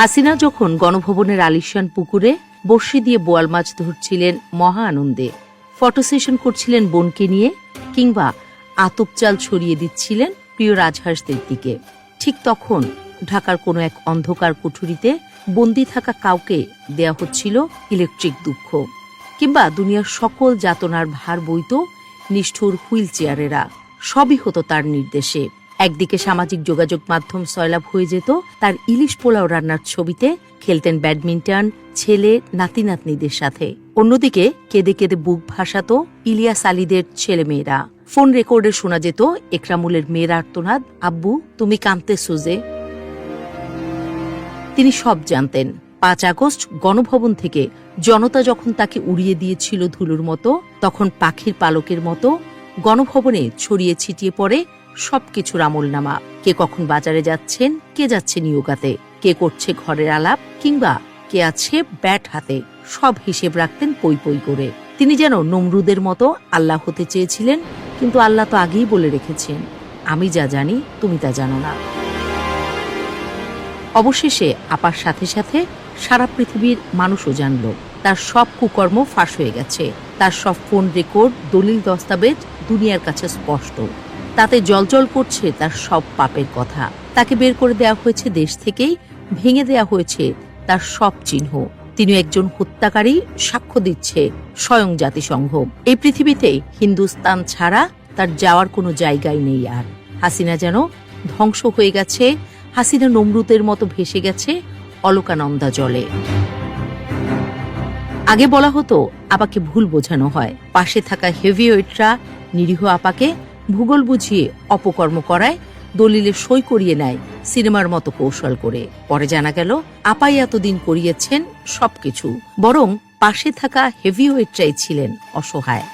হাসিনা যখন গণভবনের আলিশান পুকুরে বড়শি দিয়ে বোয়াল মাছ ধরছিলেন মহা আনন্দে, ফটো সেশন করছিলেন বোনকে নিয়ে, কিংবা আতপ চাল ছড়িয়ে দিচ্ছিলেন প্রিয় রাজহাঁসদের দিকে, ঠিক তখন ঢাকার কোনো এক অন্ধকার কুঠুরিতে বন্দী থাকা কাউকে দেয়া হচ্ছিল ইলেকট্রিক দুঃখ, কিংবা দুনিয়ার সকল যাতনার ভার বইত নিষ্ঠুর হুইল চেয়ারেরা। সবই হতো তার নির্দেশে। একদিকে সামাজিক যোগাযোগ মাধ্যম সয়লাভ হয়ে যেত তার ইলিশ পোলাও রান্নার ছবিতে, খেলতেন ব্যাডমিন্টন ছেলে নাতি নাতনিদের সাথে। অন্যদিকে কেঁদে কেঁদে বুক ভাসাতো ইলিয়াস আলীদের ছেলেমেয়েরা। ফোন রেকর্ডে শোনা যেত একরামুলের মেয়ের আর্তনাদ, আব্বু তুমি কাঁদতে সুজে। তিনি সব জানতেন। ৫ আগস্ট গণভবন থেকে জনতা যখন তাকে উড়িয়ে দিয়েছিল ধুলোর মতো, তখন পাখির পালকের মতো গণভবনে ছড়িয়ে ছিটিয়ে পড়ে সবকিছুর আমলনামা। কে কখন বাজারে যাচ্ছেন, কে যাচ্ছে নিয়োগাতে, কে করছে ঘরের আলাপ, কিংবা কে আছে ব্যাট হাতে, সব হিসেব রাখতেন পই পই করে। তিনি যেন নমরুদের মতো আল্লাহ হতে চেয়েছিলেন, কিন্তু আল্লাহ তো আগেই বলে রেখেছেন, আমি যা জানি তুমি তা জানো না। অবশেষে আপার সাথে সাথে সারা পৃথিবীর মানুষও জানল তার সব কুকর্ম ফাঁস হয়ে গেছে। তার সব ফোন রেকর্ড, দলিল দস্তাবেজ দুনিয়ার কাছে স্পষ্ট। তাতে জলজল করছে তার সব পাপের কথা। তাকে বের করে দেওয়া হয়েছে দেশ থেকেই, ভেঙে দেওয়া হয়েছে তার সব চিহ্ন। তিনি একজন হত্যাকারী, সাক্ষ্য দিচ্ছে স্বয়ং জাতিসংঘ। এই পৃথিবীতে হিন্দুস্তান ছাড়া তার যাওয়ার কোনো জায়গাই নেই আর। হাসিনা যেন ধ্বংস হয়ে গেছে, হাসিনা নমরুদের মতো ভেসে গেছে অলকানন্দা জলে। আগে বলা হতো আপাকে ভুল বোঝানো হয়, পাশে থাকা হেভিওয়েটরা নিরীহ আপাকে ভূগোল বুঝিয়ে অপকর্ম করায়, দলিলে সই করিয়ে নেয় সিনেমার মতো কৌশল করে। পরে জানা গেল আপাই এতদিন করিয়েছেন সবকিছু, বরং পাশে থাকা হেভিওয়েটরাই ছিলেন অসহায়।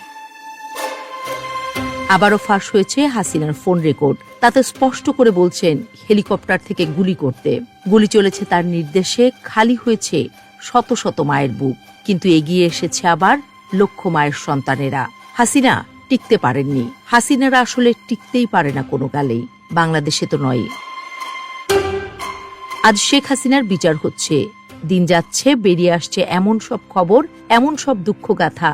আবারও ফাঁস হয়েছে হাসিনার ফোন রেকর্ড। তাতে স্পষ্ট করে বলছেন হেলিকপ্টার থেকে গুলি করতে। গুলি চলেছে তার নির্দেশে, খালি হয়েছে শত শত মায়ের বুক, কিন্তু এগিয়ে এসেছে আবার লক্ষ মায়ের সন্তানেরা। হাসিনা টিকতে পারেননি। হাসিনারা আসলে টিকতেই পারে না কোনো কালেই, বাংলাদেশে তো নয়। আজ শেখ হাসিনার বিচার হচ্ছে। দিন যাচ্ছে, বেরিয়ে আসছে এমন সব খবর, এমন সব দুঃখগাথা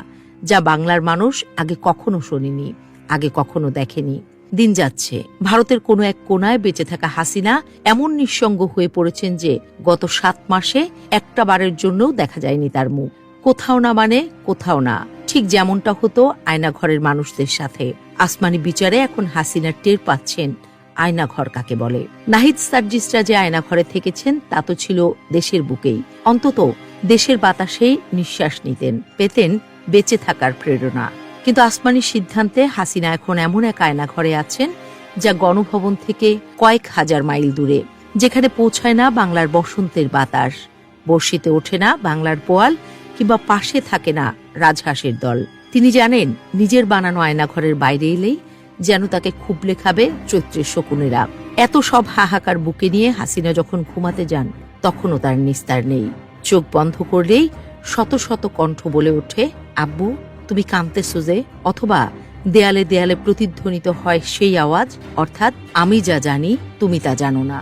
যা বাংলার মানুষ আগে কখনো শোনেনি, আগে কখনো দেখেনি। দিন যাচ্ছে, ভারতের কোনো এক কোনায় বেঁচে থাকা হাসিনা এমন নিঃসঙ্গ হয়ে পড়েছেন যে গত 7 মাসে একটা বারের জন্যও দেখা যায়নি তার মুখ। কোথাও না মানে কোথাও না, ঠিক যেমনটা হতো আয়নাঘরের মানুষদের সাথে। আসমানি বিচারে এখন হাসিনা টের পাচ্ছেন আয়নাঘর কাকে বলে। নাহিদ সার্জিসরা যে আয়নাঘরে থেকেছেন তা তো ছিল দেশের বুকেই, অন্তত দেশের বাতাসেই নিঃশ্বাস নিতেন, পেতেন বেঁচে থাকার প্রেরণা। কিন্তু আসমানির সিদ্ধান্তে হাসিনা এখন এমন এক আয়নাঘরে আছেন যা গণভবন থেকে কয়েক হাজার মাইল দূরে, যেখানে পৌঁছায় না বাংলার বসন্তের বাতাস, বর্ষিতে ওঠে না বাংলার পোয়াল, কিংবা পাশে থাকে না রাজহাঁসের দল। তিনি জানেন নিজের বানানো আয়নাঘরের বাইরে এলেই যেন তাকে খুবলে খাবে চৈত্রের শকুনেরা। এত সব হাহাকার বুকে নিয়ে হাসিনা যখন ঘুমাতে যান, তখনও তার নিস্তার নেই। চোখ বন্ধ করলেই শত শত কণ্ঠ বলে ওঠে, আব্বু তুমি কাঁদতে সুজে, অথবা দেয়ালে দেয়ালে প্রতিধ্বনিত হয় সেই আওয়াজ, অর্থাৎ আমি যা জানি তুমি তা জানো না।